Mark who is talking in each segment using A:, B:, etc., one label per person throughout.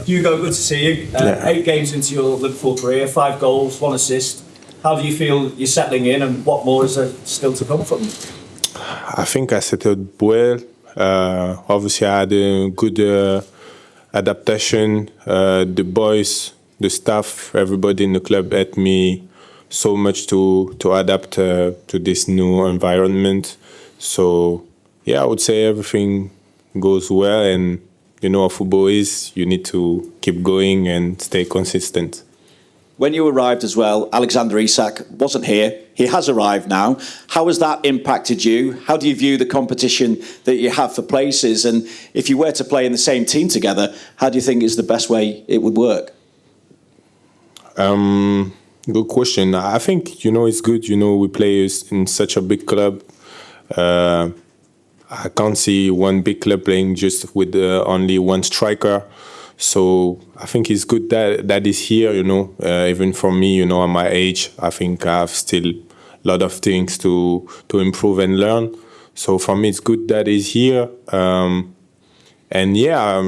A: Hugo, good to see you. 8 games into your Liverpool career, 5 goals, 1 assist. How do you feel you're settling in, and what more is there still to come from you?
B: I think I settled well. Obviously, I had a good adaptation. The boys, the staff, everybody in the club helped me so much to adapt to this new environment. So, yeah, I would say everything goes well, and you know how football is. You need to keep going and stay consistent.
C: When you arrived as well, Alexander Isak wasn't here. He has arrived now. How has that impacted you? How do you view the competition that you have for places? And if you were to play in the same team together, how do you think is the best way it would work?
B: Good question. I think, it's good. We play in such a big club. I can't see one big club playing just with only one striker. So I think it's good that is here, even for me, at my age, I think I have still a lot of things to improve and learn. So for me, it's good that he's here. And yeah,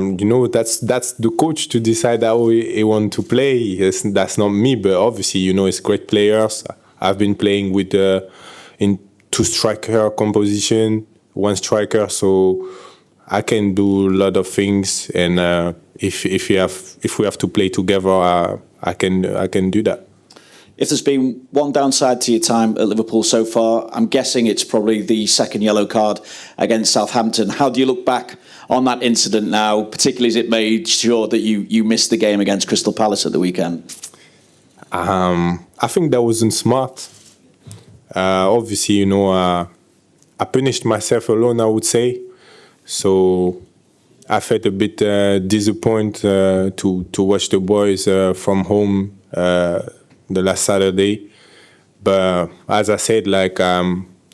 B: that's the coach to decide how he want to play. That's not me, but obviously, it's great players. I've been playing with in 2 striker composition, 1 striker, so I can do a lot of things. And if we have to play together, I can do that.
C: If there's been one downside to your time at Liverpool so far, I'm guessing it's probably the second yellow card against Southampton. How do you look back on that incident now, particularly as it made sure that you missed the game against Crystal Palace at the weekend?
B: I think that wasn't smart. Obviously, I punished myself alone, I would say. So I felt a bit disappointed to watch the boys from home the last Saturday. But as I said, I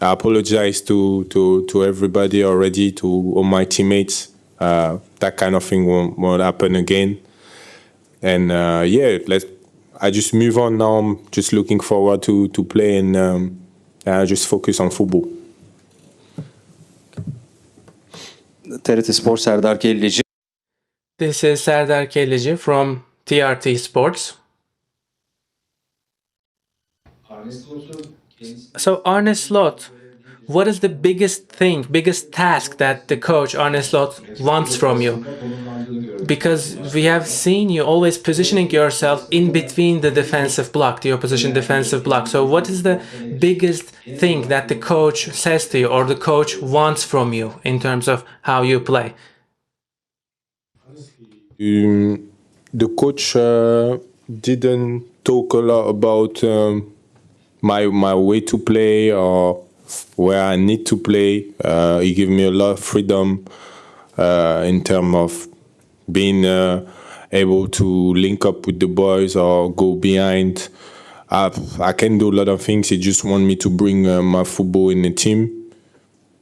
B: apologize to everybody already, to all my teammates. That kind of thing won't happen again. And I just move on now. I'm just looking forward to play and just focus on football.
D: TRT Spor Serdar Kelleci.
E: This is Serdar Kelleci from TRT Sports. So Arne Slot, what is the biggest task that the coach Arne Slot wants from you? Because we have seen you always positioning yourself in between the defensive block, the opposition defensive block. So what is the biggest thing that the coach says to you, or the coach wants from you in terms of how you play?
B: The coach didn't talk a lot about my way to play or where I need to play. He gave me a lot of freedom in terms of being able to link up with the boys or go behind. I can do a lot of things. He just want me to bring my football in the team.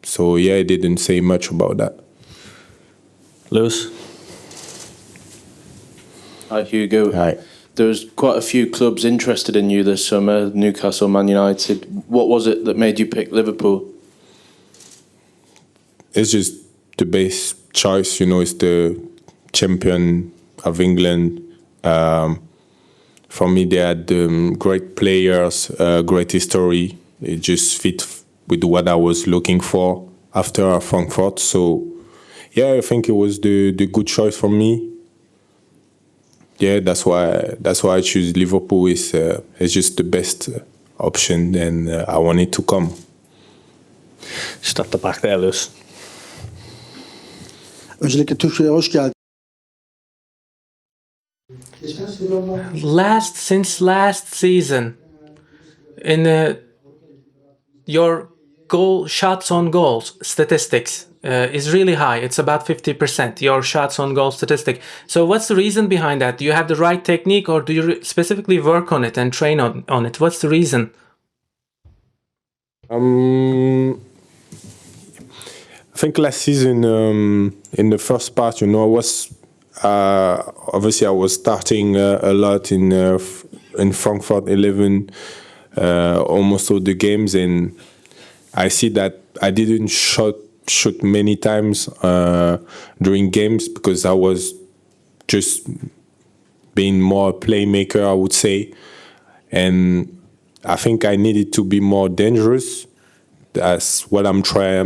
B: So yeah, he didn't say much about that.
D: Lewis. Hi, Hugo.
B: Hi.
D: There was quite a few clubs interested in you this summer, Newcastle, Man United. What was it that made you pick Liverpool?
B: It's just the best choice, it's the champion of England. For me, they had great players, great history. It just fit with what I was looking for after Frankfurt. So, yeah, I think it was the good choice for me. Yeah, that's why I choose Liverpool. It's just the best option, and I want it to come.
F: Start the back there, Lewis.
G: Öncelikle Türkiye'ye hoş geldin.
E: Since last season, in your shots on goals statistics is really high. It's about 50%, your shots on goal statistic. So what's the reason behind that? Do you have the right technique, or do you specifically work on it and train on it? What's the reason?
B: I think last season, in the first part, I was obviously I was starting a lot in Frankfurt 11, almost all the games, and I see that I didn't shoot many times during games because I was just being more a playmaker, I would say. And I think I needed to be more dangerous. That's what I'm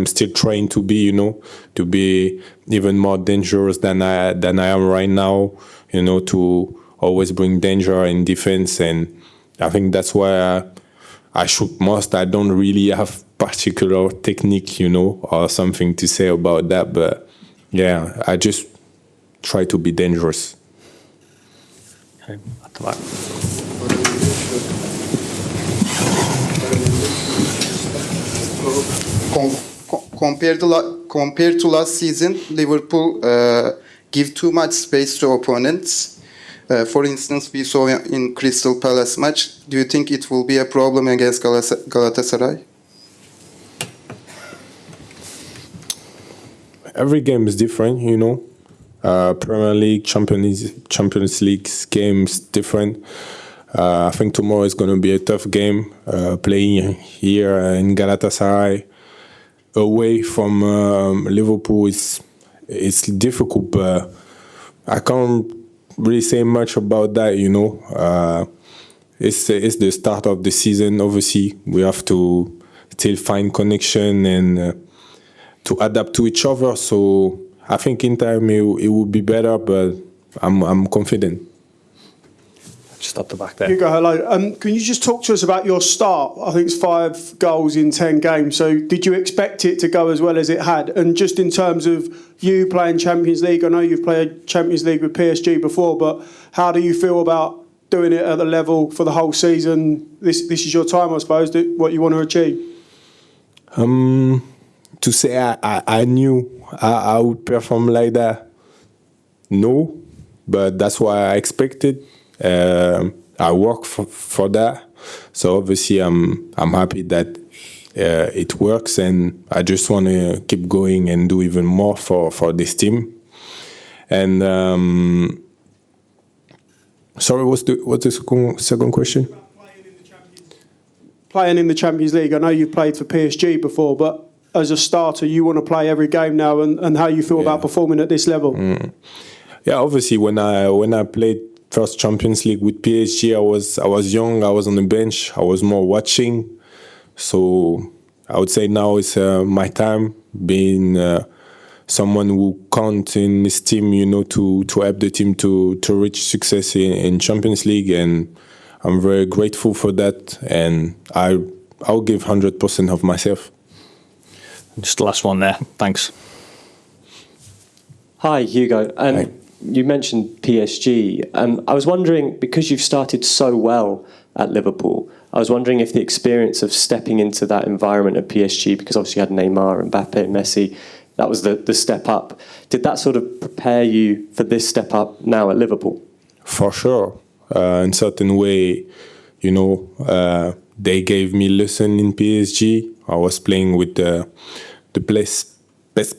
B: still trying to be, you know, to be even more dangerous than I am right now, you know, to always bring danger in defense. And I think that's why I shoot most. I don't really have particular technique, you know, or something to say about that. But yeah, I just try to be dangerous.
F: Okay, at the back.
G: Compared to last season, Liverpool give too much space to opponents. For instance, we saw in Crystal Palace match. Do you think it will be a problem against Galatasaray?
B: Every game is different, you know. Premier League, Champions League games different. I think tomorrow is going to be a tough game. Playing here in Galatasaray, away from Liverpool, it's difficult. But I can't really say much about that, you know. It's the start of the season. Obviously, we have to still find connection and to adapt to each other. So I think in time it will be better, but I'm confident.
F: Just up the back there.
H: Hugo, hello. Can you just talk to us about your start? I think it's 5 goals in 10 games. So did you expect it to go as well as it had? And just in terms of you playing Champions League, I know you've played Champions League with PSG before, but how do you feel about doing it at the level for the whole season? This is your time, I suppose, what you want to achieve.
B: To say I knew I would perform like that, no, but that's what I expected. I work for that, so obviously I'm happy that it works, and I just want to keep going and do even more for this team. And sorry, what's the second question?
H: Playing in the Champions League. I know you've played for PSG before, but as a starter, you want to play every game now, and how you feel about performing at this level.
B: Yeah, obviously when I played first Champions League with PSG, I was young, I was on the bench, I was more watching. So I would say now it's my time, being someone who counts in this team, you know, to help the team to reach success in Champions League, and I'm very grateful for that, and I'll give 100% of myself.
F: Just the last one there. Thanks.
I: Hi, Hugo.
B: Hi.
I: You mentioned PSG. I was wondering, because you've started so well at Liverpool, I was wondering if the experience of stepping into that environment at PSG, because obviously you had Neymar, Mbappe, Messi, that was the step up. Did that sort of prepare you for this step up now at Liverpool?
B: For sure. In certain way, you know, they gave me lesson in PSG. I was playing with the best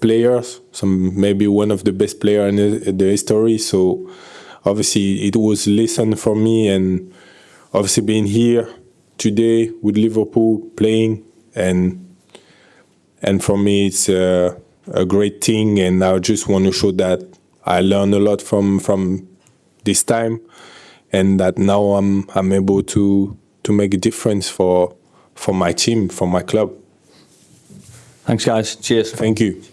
B: players, maybe one of the best players in the history. So obviously it was a lesson for me, and obviously being here today with Liverpool playing, and for me it's a great thing, and I just want to show that I learned a lot from this time, and that now I'm able to make a difference for my team, for my club.
F: Thanks, guys. Cheers.
B: Thank you.